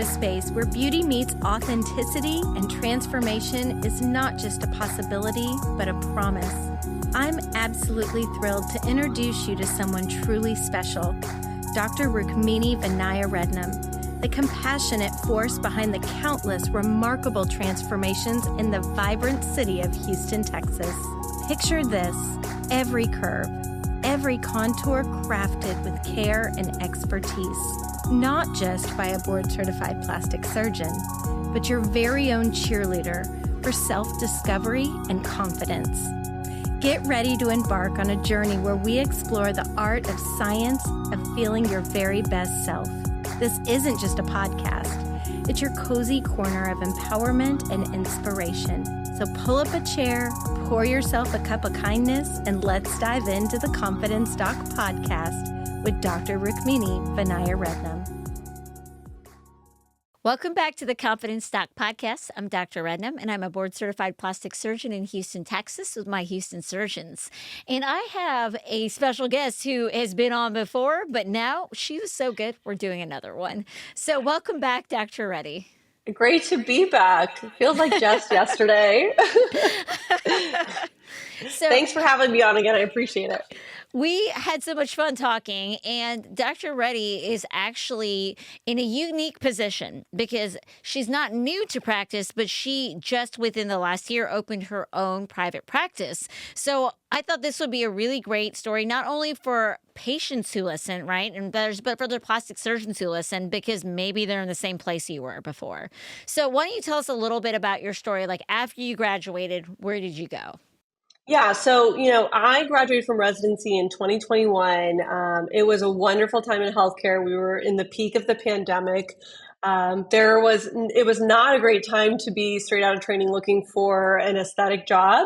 a space where beauty meets authenticity and transformation is not just a possibility, but a promise. I'm absolutely thrilled to introduce you to someone truly special, Dr. Rukmini Vinaya Rednam, the compassionate force behind the countless remarkable transformations in the vibrant city of Houston, Texas. Picture this: every curve, every contour crafted with care and expertise, not just by a board-certified plastic surgeon, but your very own cheerleader for self-discovery and confidence. Get ready to embark on a journey where we explore the art of science of feeling your very best self. This isn't just a podcast. It's your cozy corner of empowerment and inspiration. So pull up a chair, pour yourself a cup of kindness, and let's dive into the Confidence Doc podcast with Dr. Rukmini Vinaya Rednam. Welcome back to the Confidence Doc podcast. I'm Dr. Rednam, and I'm a board-certified plastic surgeon in Houston, Texas with my Houston surgeons. And I have a special guest who has been on before, but now she was so good, we're doing another one. So welcome back, Dr. Reddy. Great to be back. Feels like just yesterday. So, thanks for having me on again. I appreciate it. We had so much fun talking, and Dr. Reddy is actually in a unique position because she's not new to practice, but she just within the last year opened her own private practice. So I thought this would be a really great story, not only for patients who listen, right, but for the plastic surgeons who listen, because maybe they're in the same place you were before. So why don't you tell us a little bit about your story? Like after you graduated, where did you go? Yeah, so, I graduated from residency in 2021. It was a wonderful time in healthcare. We were in the peak of the pandemic. It was not a great time to be straight out of training looking for an aesthetic job.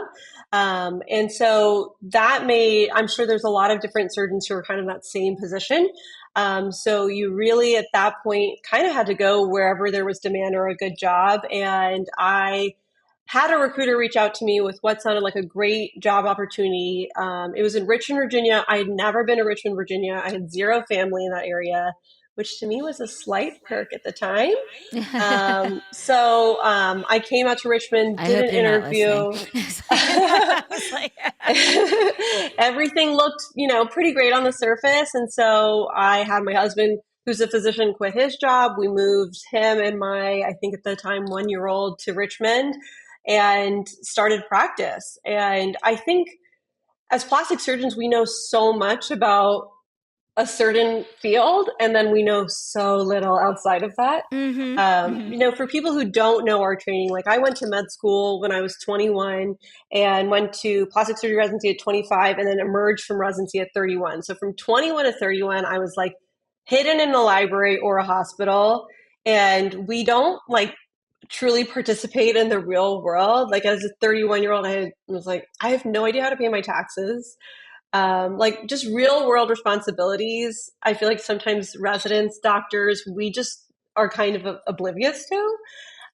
And so I'm sure there's a lot of different surgeons who are kind of in that same position. So you really at that point kind of had to go wherever there was demand or a good job. And I had a recruiter reach out to me with what sounded like a great job opportunity. It was in Richmond, Virginia. I had never been to Richmond, Virginia. I had zero family in that area, which to me was a slight perk at the time. So I came out to Richmond, did an interview. Everything looked, pretty great on the surface. And so I had my husband, who's a physician, quit his job. We moved him and my, I think at the time, 1-year-old to Richmond and started practice. And I think as plastic surgeons, we know so much about a certain field, and then we know so little outside of that. For people who don't know our training, like I went to med school when I was 21 and went to plastic surgery residency at 25 and then emerged from residency at 31. So from 21 to 31, I was like hidden in a library or a hospital, and we don't truly participate in the real world. Like as a 31-year-old, I was like, I have no idea how to pay my taxes. Just real world responsibilities. I feel like sometimes residents, doctors, we just are kind of oblivious to.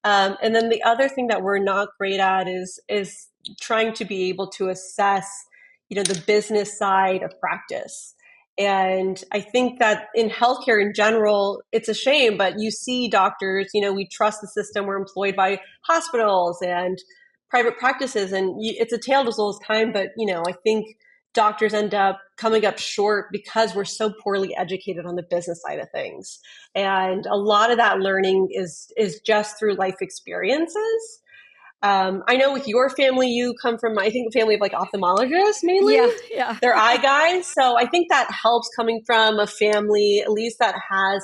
And then the other thing that we're not great at is trying to be able to assess, the business side of practice. And I think that in healthcare in general, it's a shame, but you see doctors, we trust the system. We're employed by hospitals and private practices, and it's a tale as old as time. But, I think doctors end up coming up short because we're so poorly educated on the business side of things. And a lot of that learning is just through life experiences. I know with your family, you come from, I think, a family of ophthalmologists mainly. Yeah. They're eye guys. So I think that helps coming from a family, at least that has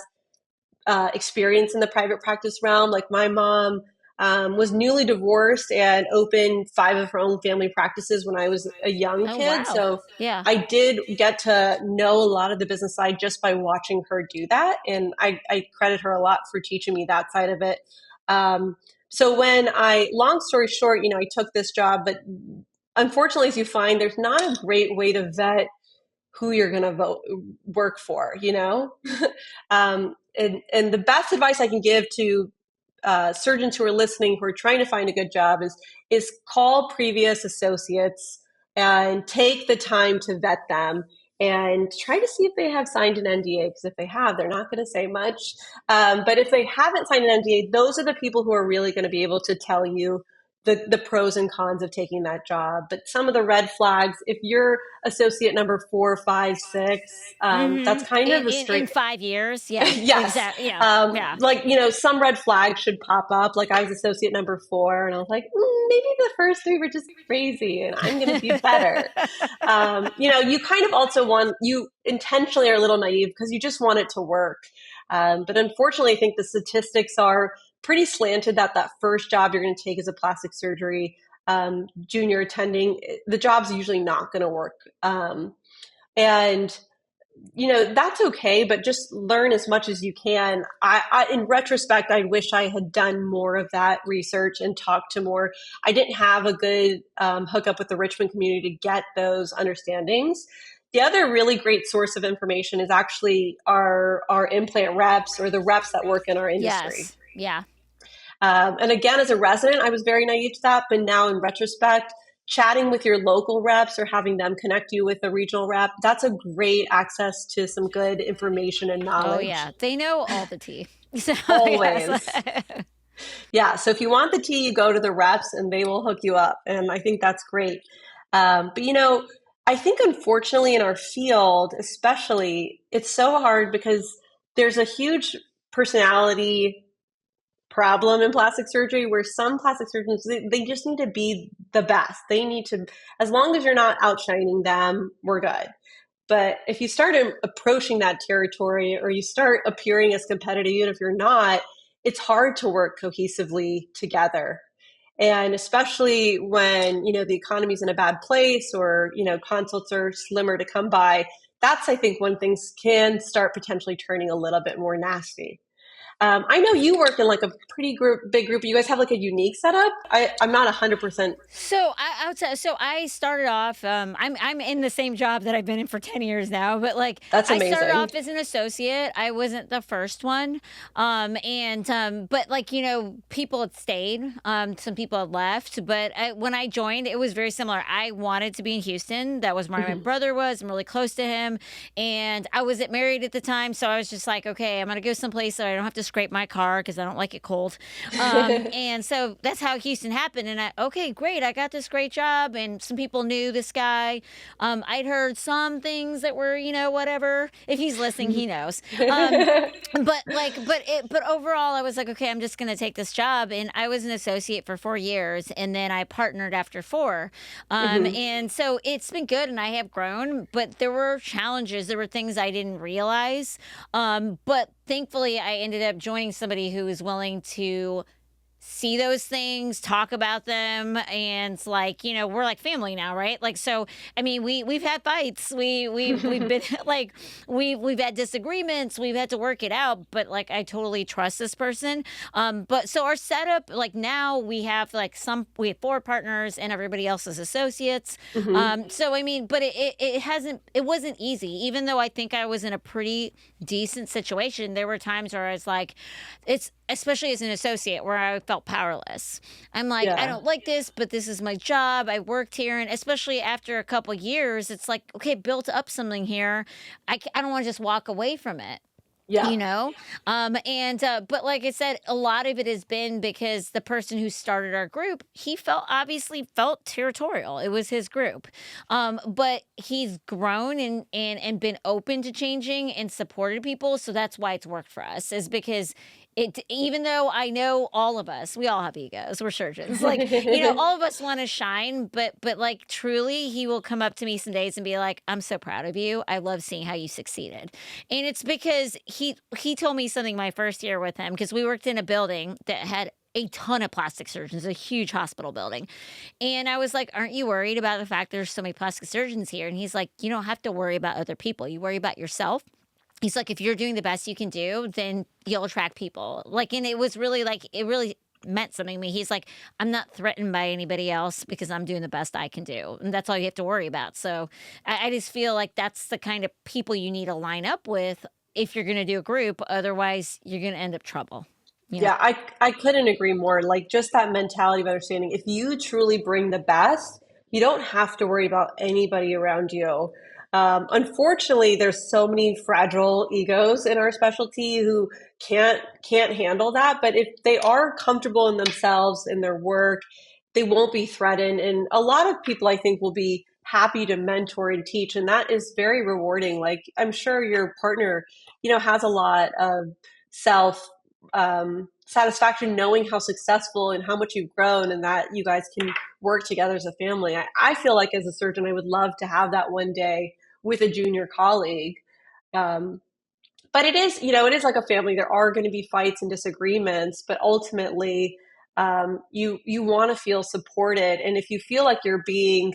experience in the private practice realm. Like my mom was newly divorced and opened 5 of her own family practices when I was a young kid. Wow. So yeah. I did get to know a lot of the business side just by watching her do that. And I credit her a lot for teaching me that side of it. So long story short, I took this job, but unfortunately, as you find, there's not a great way to vet who you're going to work for, and the best advice I can give to surgeons who are listening, who are trying to find a good job is call previous associates and take the time to vet them and try to see if they have signed an NDA, because if they have, they're not going to say much. But if they haven't signed an NDA, those are the people who are really going to be able to tell you the pros and cons of taking that job. But some of the red flags, if you're associate number 4, 5, 6, that's kind of In restrict. 5 years. Yeah, Yes. exactly. Yeah. Yeah. Like, some red flags should pop up. Like, I was associate number 4, and I was like, maybe the first 3 were just crazy, and I'm going to be better. You kind of also you intentionally are a little naive because you just want it to work. But unfortunately, I think the statistics are pretty slanted that first job you're going to take as a plastic surgery junior attending, the job's usually not going to work. And that's okay, but just learn as much as you can. In retrospect, I wish I had done more of that research and talked to more. I didn't have a good hookup with the Richmond community to get those understandings. The other really great source of information is actually our implant reps, or the reps that work in our industry. Yes. Yeah. And again, as a resident, I was very naive to that. But now in retrospect, chatting with your local reps or having them connect you with a regional rep, that's a great access to some good information and knowledge. Oh, yeah. They know all the tea. So, Always. yes. Yeah. So if you want the tea, you go to the reps and they will hook you up. And I think that's great. But, I think unfortunately in our field, especially, it's so hard because there's a huge personality problem in plastic surgery where some plastic surgeons, they just need to be the best. They need to, as long as you're not outshining them, we're good. But if you start approaching that territory, or you start appearing as competitive, even if you're not, it's hard to work cohesively together. And especially when, the economy's in a bad place, or, consults are slimmer to come by, that's, I think, when things can start potentially turning a little bit more nasty. I know you work in like a pretty big group. You guys have like a unique setup. I'm not 100%. So I would say, so I started off. I'm in the same job that I've been in for 10 years now, but like That's amazing. I started off as an associate. I wasn't the first one, but like people had stayed. Some people had left, but when I joined, it was very similar. I wanted to be in Houston. That was where my brother was. I'm really close to him, and I wasn't married at the time, so I was just like, okay, I'm gonna go someplace so I don't have to scrape my car because I don't like it cold. And so that's how Houston happened. And okay, great. I got this great job, and some people knew this guy. I'd heard some things that were, whatever. If he's listening, he knows. But overall, I was like, okay, I'm just going to take this job. And I was an associate for 4 years, and then I partnered after 4. And so it's been good, and I have grown, but there were challenges. There were things I didn't realize. But thankfully, I ended up joining somebody who was willing to see those things, talk about them, and it's like, we're like family now, right? Like, so I mean, we've had fights, we've been like, we've had disagreements, we've had to work it out, but like I totally trust this person. But so our setup, like now we have 4 partners and everybody else is associates. So I mean, but it wasn't easy, even though I think I was in a pretty decent situation. There were times where I was like, especially as an associate, where I felt powerless. I'm like, I don't like this, but this is my job. I worked here. And especially after a couple years, it's like, okay, built up something here. I don't want to just walk away from it. Yeah. But like I said, a lot of it has been because the person who started our group, he obviously felt territorial. It was his group. But he's grown and been open to changing and supported people. So that's why it's worked for us, is because even though I know all of us, we all have egos, we're surgeons, like, all of us want to shine, but like truly he will come up to me some days and be like, I'm so proud of you. I love seeing how you succeeded. And it's because he told me something my first year with him, because we worked in a building that had a ton of plastic surgeons, a huge hospital building. And I was like, aren't you worried about the fact there's so many plastic surgeons here? And he's like, you don't have to worry about other people. You worry about yourself. He's like, if you're doing the best you can do, then you'll attract people. Like, and it was really like, it really meant something to me. He's like, I'm not threatened by anybody else because I'm doing the best I can do. And that's all you have to worry about. So I just feel like that's the kind of people you need to line up with if you're going to do a group. Otherwise, you're going to end up trouble. Yeah, I couldn't agree more. Like, just that mentality of understanding. If you truly bring the best, you don't have to worry about anybody around you. Unfortunately, there's so many fragile egos in our specialty who can't handle that. But if they are comfortable in themselves, in their work, they won't be threatened. And a lot of people, I think, will be happy to mentor and teach, and that is very rewarding. Like, I'm sure your partner, has a lot of self satisfaction knowing how successful and how much you've grown, and that you guys can work together as a family. I feel like as a surgeon, I would love to have that one day with a junior colleague. Um, but it is like a family. There are going to be fights and disagreements, but ultimately, you want to feel supported. And if you feel like you're being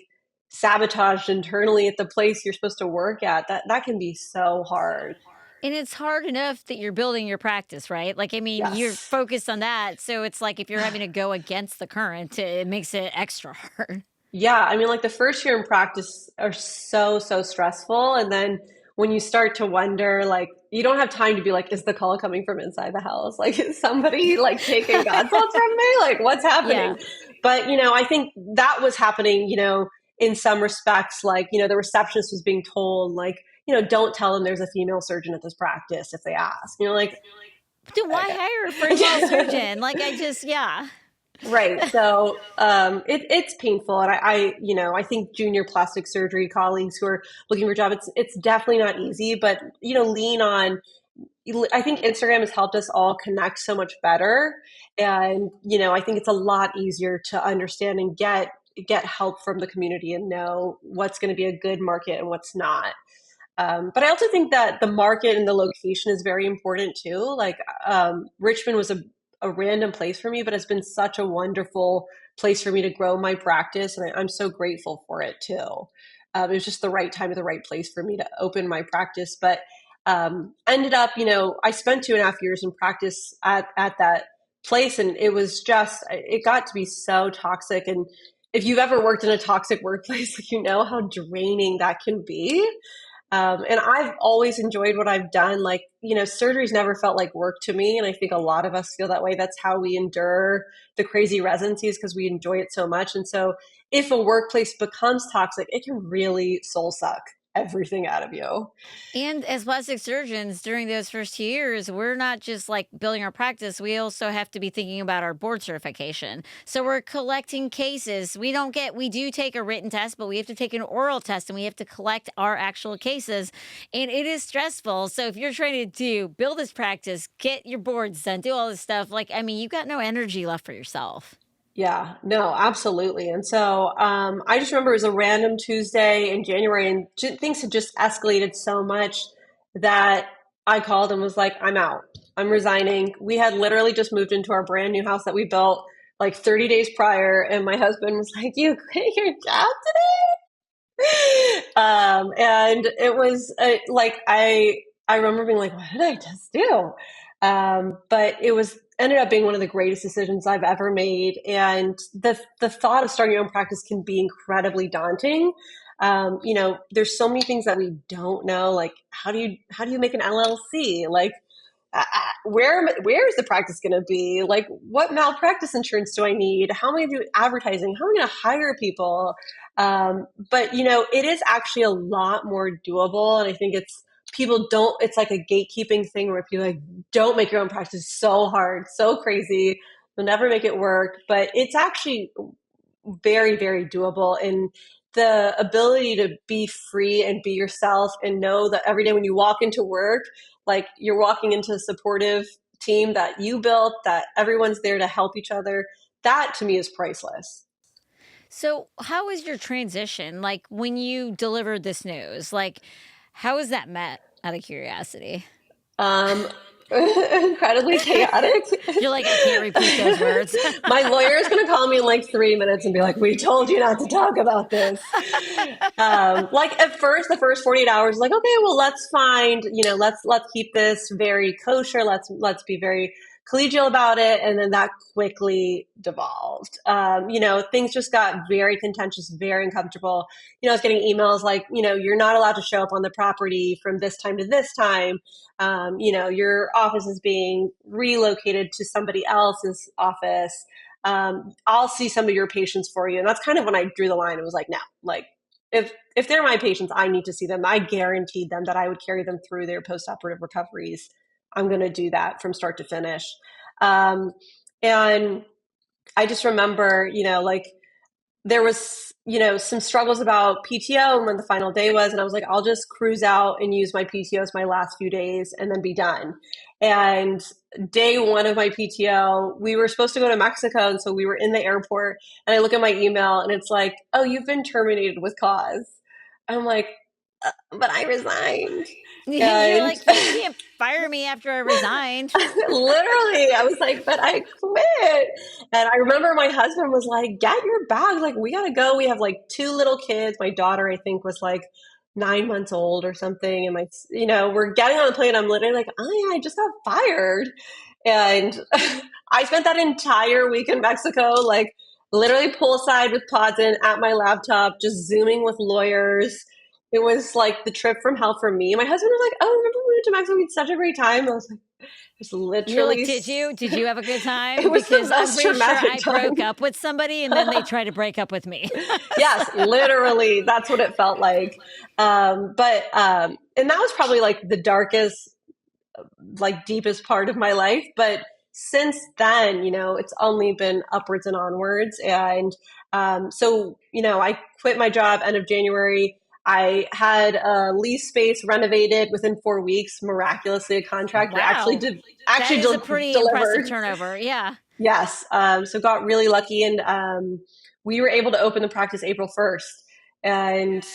sabotaged internally at the place you're supposed to work at, that can be so hard. And it's hard enough that you're building your practice, right? Like, I mean, you're Yes. focused on that. So it's like if you're having to go against the current, it makes it extra hard. Yeah, I mean, like the first year in practice are so stressful. And then when you start to wonder, like, you don't have time to be like, is the call coming from inside the house? Like, is somebody like taking God's thoughts from me? Like, what's Yeah. happening? But, I think that was happening, in some respects. Like, the receptionist was being told, like, don't tell them there's a female surgeon at this practice if they ask. Like, Then why hire a female surgeon? Like, I just, yeah. right. So it's painful, and I think junior plastic surgery colleagues who are looking for a job, it's definitely not easy. But lean on. I think Instagram has helped us all connect so much better, and I think it's a lot easier to understand and get help from the community and know what's going to be a good market and what's not. But I also think that the market and the location is very important too. Like Richmond was a random place for me, but it's been such a wonderful place for me to grow my practice, and I'm so grateful for it too. It was just the right time at the right place for me to open my practice. But ended up, I spent 2.5 years in practice at that place, and it got to be so toxic. And if you've ever worked in a toxic workplace, you know how draining that can be. And I've always enjoyed what I've done. Like, surgery's never felt like work to me. And I think a lot of us feel that way. That's how we endure the crazy residencies, because we enjoy it so much. And so if a workplace becomes toxic, it can really soul suck everything out of you. And as plastic surgeons, during those first years, we're not just like building our practice. We also have to be thinking about our board certification. So we're collecting cases. We do take a written test, but we have to take an oral test and we have to collect our actual cases. And it is stressful. So if you're trying to build this practice, get your boards done, do all this stuff, like, I mean, you've got no energy left for yourself. Yeah, no, absolutely. And so I just remember it was a random Tuesday in January, and things had just escalated so much that I called and was like, I'm out. I'm resigning. We had literally just moved into our brand new house that we built like 30 days prior. And my husband was like, you quit your job today? And it was like, I remember being like, what did I just do? But it was ended up being one of the greatest decisions I've ever made. And the thought of starting your own practice can be incredibly daunting. There's so many things that we don't know. Like, how do you make an LLC? Like, where is the practice going to be? Like, what malpractice insurance do I need? How am I doing advertising? How am I going to hire people? But it is actually a lot more doable. And I think it's like a gatekeeping thing where people like, don't make your own practice so hard, so crazy. You'll never make it work. But it's actually very, very doable. And the ability to be free and be yourself and know that every day when you walk into work, like you're walking into a supportive team that you built, that everyone's there to help each other. That to me is priceless. So, how was your transition? Like, when you delivered this news, like, how was that met out of curiosity? Um, Incredibly chaotic. You're like, I can't repeat those words. My lawyer is going to call me in like 3 minutes and be like, we told you not to talk about this. Like at first, the first 48 hours, like, okay, well, let's keep this very kosher. Let's be very collegial about it. And then that quickly devolved. Things just got very contentious, very uncomfortable. I was getting emails like, you're not allowed to show up on the property from this time to this time. Your office is being relocated to somebody else's office. I'll see some of your patients for you. And that's kind of when I drew the line. It was like, no, like if they're my patients, I need to see them. I guaranteed them that I would carry them through their postoperative recoveries. I'm going to do that from start to finish. And I just remember, like there was, some struggles about PTO and when the final day was, and I was like, I'll just cruise out and use my PTO as my last few days and then be done. And day one of my PTO, we were supposed to go to Mexico. And so we were in the airport and I look at my email and it's like, oh, you've been terminated with cause. I'm like, but I resigned. You're And like, you can't fire me after I resigned. literally, I was like, but I quit. And I remember my husband was like, get your bag. Like, we got to go. We have like two little kids. My daughter, I think, was like 9 months old or something. And we're getting on the plane. I'm literally like, oh, yeah, I just got fired. And I spent that entire week in Mexico, like literally poolside with Podden at my laptop, just Zooming with lawyers. It was like the trip from hell for me. My husband was like, oh, remember we went to Mexico? We had such a great time. I was like, just literally. You're like, did you have a good time? It was because the I'm most pretty sure I traumatic time. broke up with somebody and then they tried to break up with me. Yes, literally. That's what it felt like. And that was probably like the darkest, like deepest part of my life. But since then, it's only been upwards and onwards. And I quit my job end of January. I had a lease space renovated within 4 weeks. Miraculously, a contractor Wow. That is a pretty delivered. impressive turnover. Yeah. Yes. So got really lucky, and we were able to open the practice April 1st. And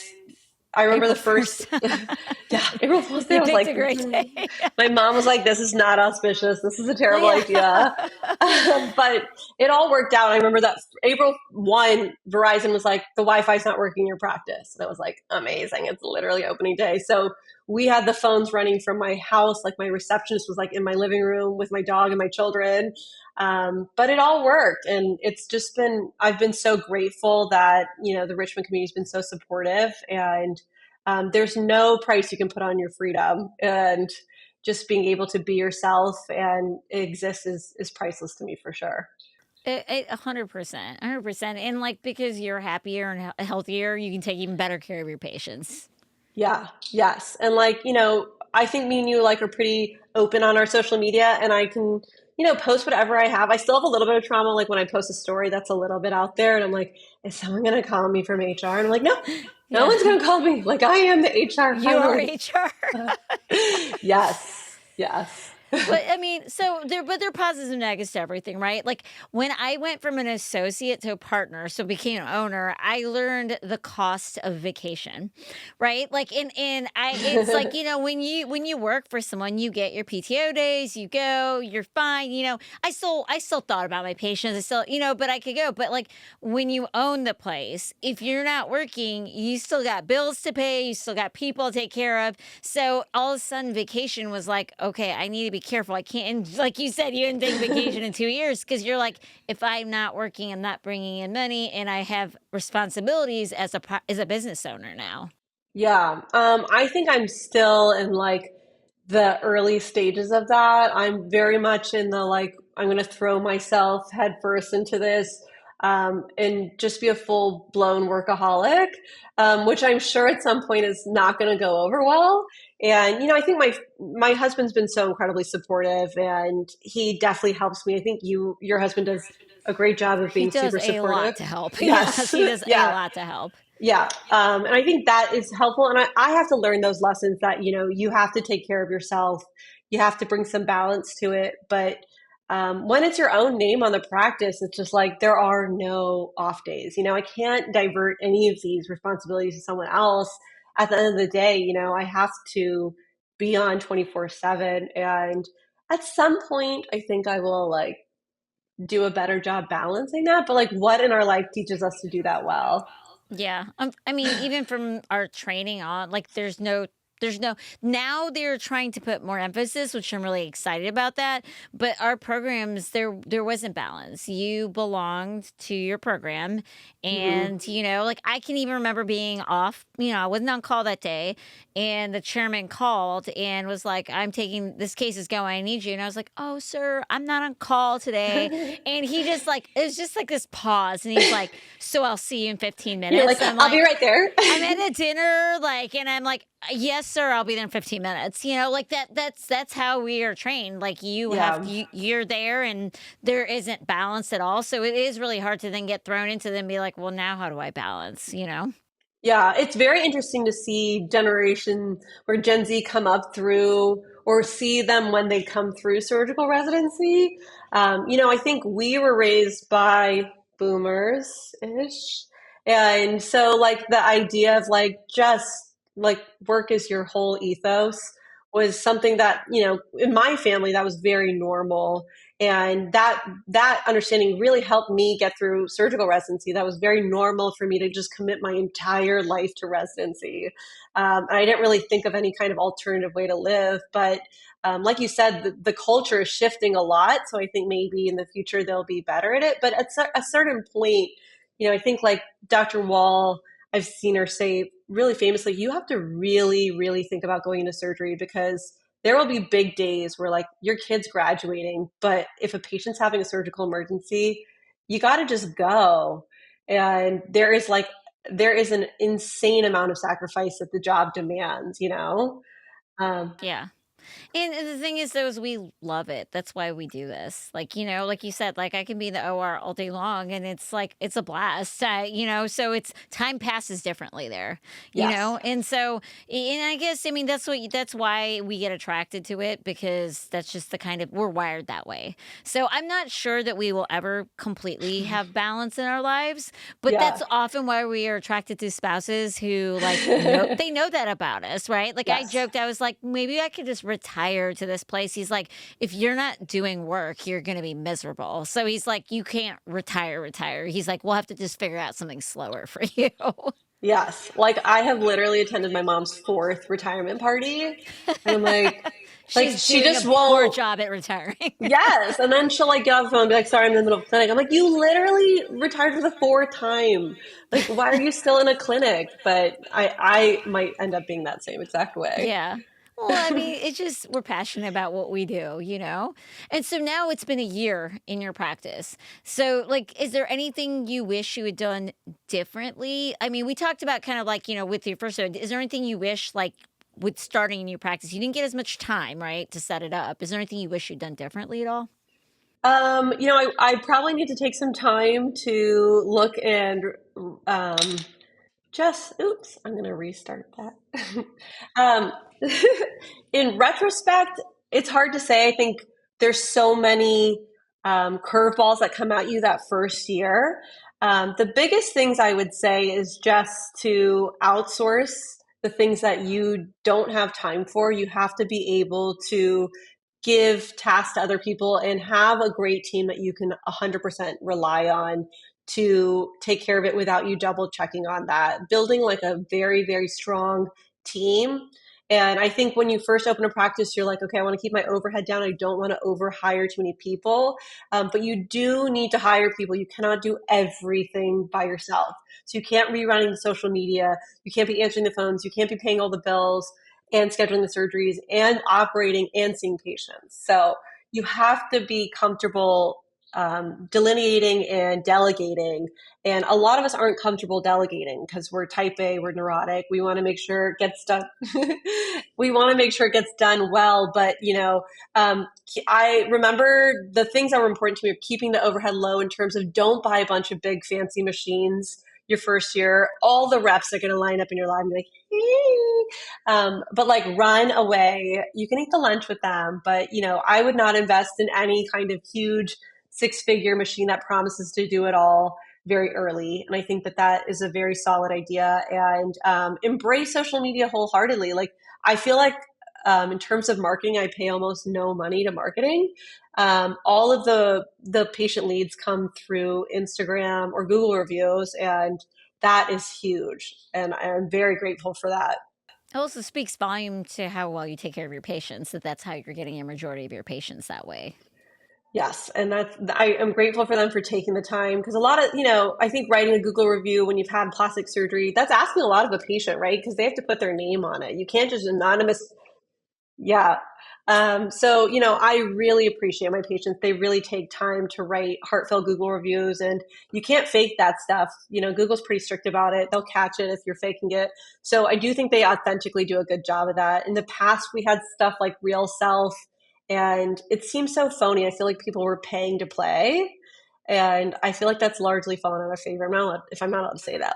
I remember April the first, 1st. yeah, April Fool's Day. You I was picked like, a great day. my mom was like, this is not auspicious. This is a terrible Yeah. idea. But it all worked out. I remember that April 1, Verizon was like, the Wi-Fi's not working in your practice. And I was like, amazing. It's literally opening day. So we had the phones running from my house. Like my receptionist was like in my living room with my dog and my children. But it all worked. And I've been so grateful that, the Richmond community has been so supportive, and there's no price you can put on your freedom, and just being able to be yourself and exist is priceless to me for sure. 100%. 100%. And like, because you're happier and healthier, you can take even better care of your patients. Yeah. Yes. And I think me and you are pretty open on our social media, and I can, post whatever I have. I still have a little bit of trauma. Like when I post a story that's a little bit out there and I'm like, is someone going to call me from HR? And I'm like, no, no one's going to call me. Like I am the HR. You are HR. Yes. Yes. But I mean, there are positives and negatives to everything, right? Like when I went from an associate to a partner, so became an owner, I learned the cost of vacation, right? Like it's like, when you work for someone, you get your PTO days, you go, you're fine. I still thought about my patients. I still, but I could go. But like when you own the place, if you're not working, you still got bills to pay, you still got people to take care of. So all of a sudden vacation was like, okay, I need to be careful. I can't, and like you said, you didn't take vacation in 2 years because you're like, if I'm not working, I'm not bringing in money, and I have responsibilities as a business owner now. Yeah. I think I'm still in the early stages of that. I'm very much in the I'm going to throw myself headfirst into this, and just be a full blown workaholic, which I'm sure at some point is not going to go over well. And I think my husband's been so incredibly supportive, and he definitely helps me. I think your husband does a great job of being super supportive. He does a lot to help. Yes, yes, he does a lot to help. Yeah. And I think that is helpful. And I have to learn those lessons that, you have to take care of yourself. You have to bring some balance to it. But when it's your own name on the practice, it's just there are no off days. I can't divert any of these responsibilities to someone else. At the end of the day, I have to be on 24/7. And at some point, I think I will do a better job balancing that. But what in our life teaches us to do that well? Yeah. I mean, even from our training on, there's no There's no, now they're trying to put more emphasis, which I'm really excited about that. But our programs, there wasn't balance. You belonged to your program. Mhm. And, like I can even remember being off, I wasn't on call that day. And the chairman called and was like, I'm taking this case is going, I need you. And I was like, oh, sir, I'm not on call today. And he just like, it was just like this pause. And he's like, so I'll see you in 15 You're like, minutes. And I'm I'll be like, right there. I'm at a dinner, like, and I'm like, yes, sir, I'll be there in 15 minutes. Like that's how we are trained. Like Yeah. you're there and there isn't balance at all. So it is really hard to then get thrown into them and be like, well, now how do I balance? Yeah, it's very interesting to see generation or Gen Z come up through or see them when they come through surgical residency. I think we were raised by boomers-ish. And so like the idea of like just like work is your whole ethos was something that, in my family that was very normal. And that understanding really helped me get through surgical residency. That was very normal for me to just commit my entire life to residency. And I didn't really think of any kind of alternative way to live. But like you said, the culture is shifting a lot. So I think maybe in the future they'll be better at it. But at a certain point, I think like Dr. Wall, I've seen her say really famously, you have to really, really think about going into surgery because there will be big days where like your kid's graduating, but if a patient's having a surgical emergency, you got to just go. And there is an insane amount of sacrifice that the job demands. Um, Yeah. And the thing is, though, is we love it. That's why we do this. Like you said, like I can be in the OR all day long and it's like, it's a blast, so it's time passes differently there. yes. And so, and I guess, I mean, that's why we get attracted to it because that's just the kind of, we're wired that way. So I'm not sure that we will ever completely have balance in our lives, but Yeah. that's often why we are attracted to spouses who they know that about us, right? Like I Yes. joked, I was like, maybe I could just retire to this place. He's like, if you're not doing work, you're going to be miserable. So he's like, you can't retire. He's like, we'll have to just figure out something slower for you. Yes. Like I have literally attended my mom's fourth retirement party, and I'm like She's she doing a just poor won't. job at retiring. Yes, and then she'll like get off the phone and be like, "Sorry, I'm in the middle of a clinic." I'm like, "You literally retired for the fourth time. Like, why are you still in a clinic?" But I might end up being that same exact way. Yeah. Well, I mean, it's just we're passionate about what we do. And so now it's been a year in your practice. So, like, is there anything you wish you had done differently? I mean, we talked about kind of like, with your first, is there anything you wish, like, with starting a new practice, you didn't get as much time, right, to set it up? Is there anything you wish you'd done differently at all? I probably need to take some time to look and um, just, oops, I'm going to restart that. um, in retrospect, it's hard to say. I think there's so many curveballs that come at you that first year. The biggest things I would say is just to outsource the things that you don't have time for. You have to be able to give tasks to other people and have a great team that you can 100% rely on to take care of it without you double checking on that. Building like a very, very strong team. And I think when you first open a practice, you're like, okay, I want to keep my overhead down. I don't want to overhire too many people. But you do need to hire people. You cannot do everything by yourself. So you can't be running the social media. You can't be answering the phones. You can't be paying all the bills and scheduling the surgeries and operating and seeing patients. So you have to be comfortable delineating and delegating. And a lot of us aren't comfortable delegating because we're type A, we're neurotic. We want to make sure it gets done. We want to make sure it gets done well. But, I remember the things that were important to me are keeping the overhead low in terms of don't buy a bunch of big fancy machines your first year. All the reps are going to line up in your lab and be like, hey. But like run away. You can eat the lunch with them, but I would not invest in any kind of huge six-figure machine that promises to do it all very early. And I think that is a very solid idea. And embrace social media wholeheartedly. Like I feel like in terms of marketing, I pay almost no money to marketing. All of the patient leads come through Instagram or Google reviews, and that is huge. And I'm very grateful for that. It also speaks volume to how well you take care of your patients, that's how you're getting a majority of your patients that way. Yes, and I am grateful for them for taking the time, because a lot of, I think writing a Google review when you've had plastic surgery, that's asking a lot of a patient, right? Because they have to put their name on it. You can't just anonymous. Yeah. So, I really appreciate my patients. They really take time to write heartfelt Google reviews, and you can't fake that stuff. Google's pretty strict about it. They'll catch it if you're faking it. So I do think they authentically do a good job of that. In the past, we had stuff like Real Self, and it seems so phony. I feel like people were paying to play. And I feel like that's largely fallen out of favor. If I'm not allowed to say that,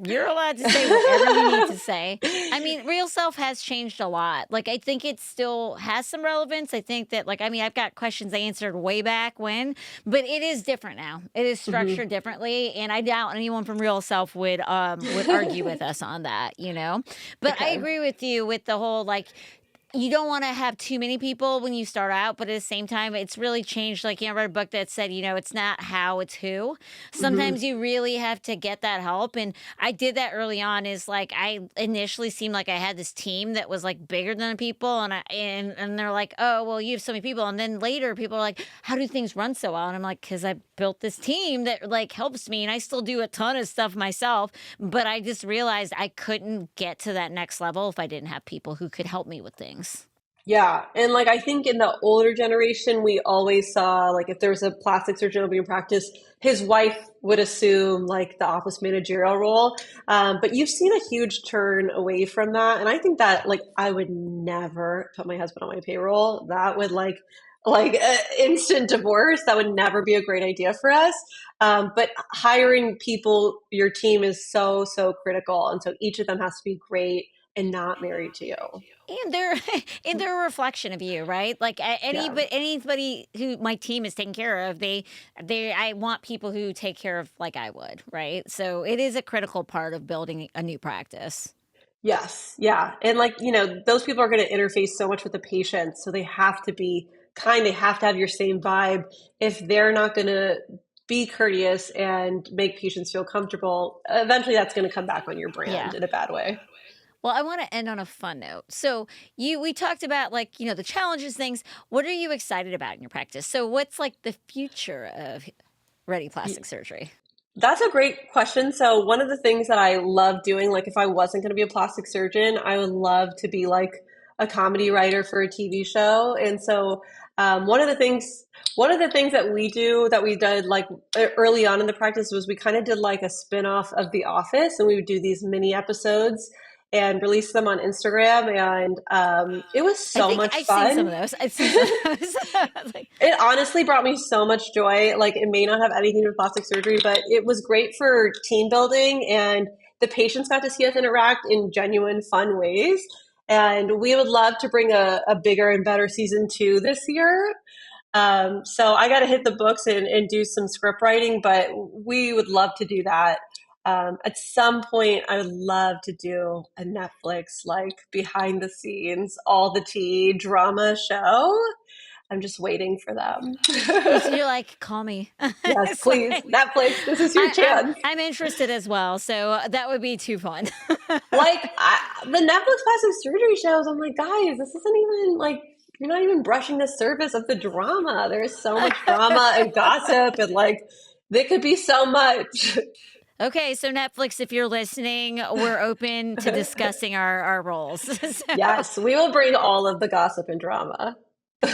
You're allowed to say whatever you need to say. I mean, Real Self has changed a lot. Like, I think it still has some relevance. I think that, I've got questions I answered way back when, but it is different now. It is structured differently, and I doubt anyone from Real Self would argue with us on that, But I Okay. agree with you with the whole, you don't want to have too many people when you start out, but at the same time, it's really changed. I read a book that said, it's not how, it's who. Sometimes you really have to get that help. And I did that early on I initially seemed like I had this team that was bigger than the people. And they're like, oh, well, you have so many people. And then later people are like, how do things run so well? And I'm like, because I built this team that helps me. And I still do a ton of stuff myself. But I just realized I couldn't get to that next level if I didn't have people who could help me with things. Yeah. And I think in the older generation, we always saw if there was a plastic surgeon opening practice, his wife would assume the office managerial role. But you've seen a huge turn away from that. And I think that I would never put my husband on my payroll. That would instant divorce. That would never be a great idea for us. But hiring people, your team is so, so critical. And so each of them has to be great and not married to you. And they're they're a reflection of you, right? Yeah. Anybody who my team is taking care of, I want people who take care of like I would, right? So it is a critical part of building a new practice. Yes. Yeah. And those people are going to interface so much with the patients. So they have to be kind, they have to have your same vibe. If they're not going to be courteous and make patients feel comfortable, eventually that's going to come back on your brand in a bad way. Well, I want to end on a fun note. So we talked about the challenges, things. What are you excited about in your practice? So what's the future of Reddy Plastic Surgery? That's a great question. So one of the things that I love doing, if I wasn't going to be a plastic surgeon, I would love to be a comedy writer for a TV show. And so one of the things that we did early on in the practice was we kind of did a spin-off of The Office, and we would do these mini episodes and release them on Instagram. And it was so much fun. I've seen some of those. I've seen some of those. It honestly brought me so much joy. It may not have anything to do with plastic surgery, but it was great for team building, and the patients got to see us interact in genuine, fun ways. And we would love to bring a bigger and better season 2 this year. So I got to hit the books and do some script writing, but we would love to do that. At some point, I would love to do a Netflix, behind the scenes, all the tea drama show. I'm just waiting for them. You're call me. Yes, please. Netflix, this is your chance. I'm interested as well. So that would be too fun. The Netflix plastic surgery shows, I'm like, guys, this isn't even you're not even brushing the surface of the drama. There's so much drama and gossip, and there could be so much. Okay, so Netflix, if you're listening, we're open to discussing our roles. So. Yes, we will bring all of the gossip and drama.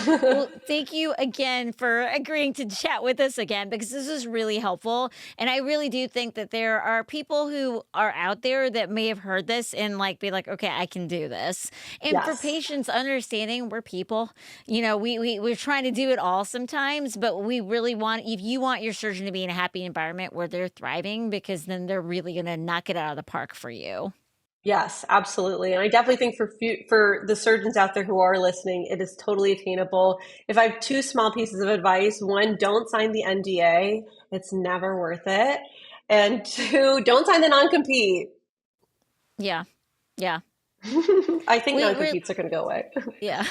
Well, thank you again for agreeing to chat with us again, because this is really helpful. And I really do think that there are people who are out there that may have heard this and be okay, I can do this. And for patients, understanding we're people, we're trying to do it all sometimes, but we really want, if you want your surgeon to be in a happy environment where they're thriving, because then they're really going to knock it out of the park for you. Yes, absolutely. And I definitely think for the surgeons out there who are listening, it is totally attainable. If I have 2 small pieces of advice: 1, don't sign the NDA. It's never worth it. And 2, don't sign the non-compete. Yeah. Yeah. I think non-competes are going to go away. Yeah.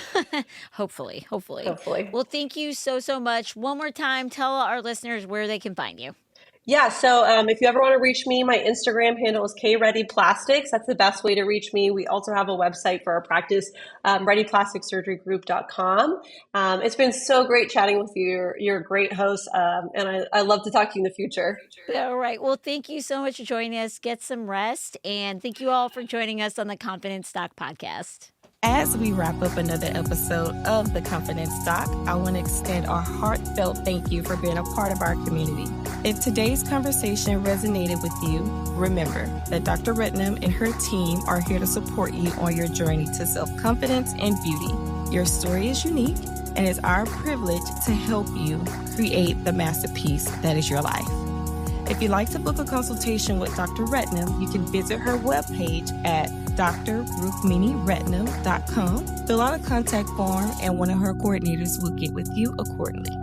Hopefully. Well, thank you so much. One more time, tell our listeners where they can find you. Yeah, so if you ever want to reach me, my Instagram handle is kreddyplastics. That's the best way to reach me. We also have a website for our practice, readyplasticsurgerygroup.com. It's been so great chatting with you. You're a great host, and I love to talk to you in the future. All right. Well, thank you so much for joining us. Get some rest. And thank you all for joining us on the Confidence Doc podcast. As we wrap up another episode of the Confidence Doc, I want to extend our heartfelt thank you for being a part of our community. If today's conversation resonated with you, remember that Dr. Rednam and her team are here to support you on your journey to self-confidence and beauty. Your story is unique, and it's our privilege to help you create the masterpiece that is your life. If you'd like to book a consultation with Dr. Rednam, you can visit her webpage at drrukminirednam.com. Fill out a contact form, and one of her coordinators will get with you accordingly.